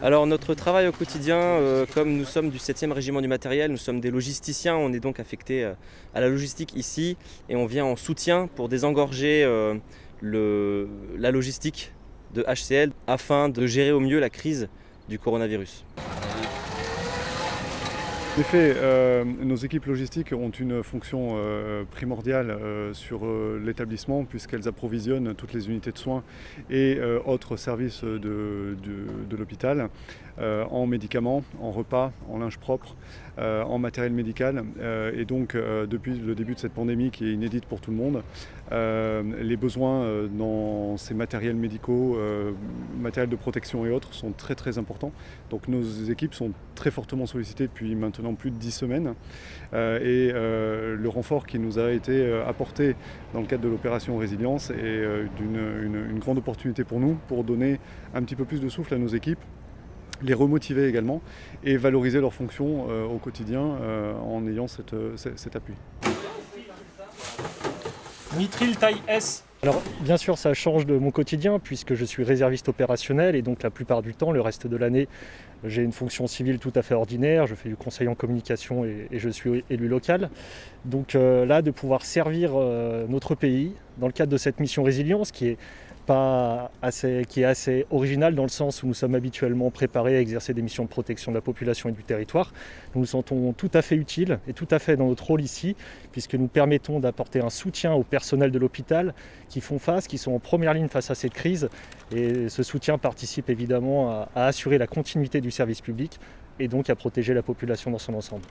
Alors notre travail au quotidien, comme nous sommes du 7e régiment du matériel, nous sommes des logisticiens, on est donc affecté à la logistique ici et on vient en soutien pour désengorger la logistique de HCL afin de gérer au mieux la crise du coronavirus. En effet, nos équipes logistiques ont une fonction primordiale sur l'établissement puisqu'elles approvisionnent toutes les unités de soins et autres services de l'hôpital en médicaments, en repas, en linge propre, en matériel médical. Et donc depuis le début de cette pandémie qui est inédite pour tout le monde, les besoins dans ces matériels médicaux, matériel de protection et autres sont très très importants. Donc nos équipes sont très fortement sollicitées depuis maintenant plus de 10 semaines. Le renfort qui nous a été apporté dans le cadre de l'opération Résilience est une grande opportunité pour nous pour donner un petit peu plus de souffle à nos équipes, les remotiver également et valoriser leurs fonctions au quotidien en ayant cet appui. Nitril taille S. Alors bien sûr ça change de mon quotidien puisque je suis réserviste opérationnel et donc la plupart du temps, le reste de l'année, j'ai une fonction civile tout à fait ordinaire, je fais du conseil en communication et je suis élu local. Donc là de pouvoir servir notre pays dans le cadre de cette mission résilience qui est assez originale dans le sens où nous sommes habituellement préparés à exercer des missions de protection de la population et du territoire. Nous nous sentons tout à fait utiles et tout à fait dans notre rôle ici, puisque nous permettons d'apporter un soutien au personnel de l'hôpital qui sont en première ligne face à cette crise. Et ce soutien participe évidemment à assurer la continuité du service public et donc à protéger la population dans son ensemble.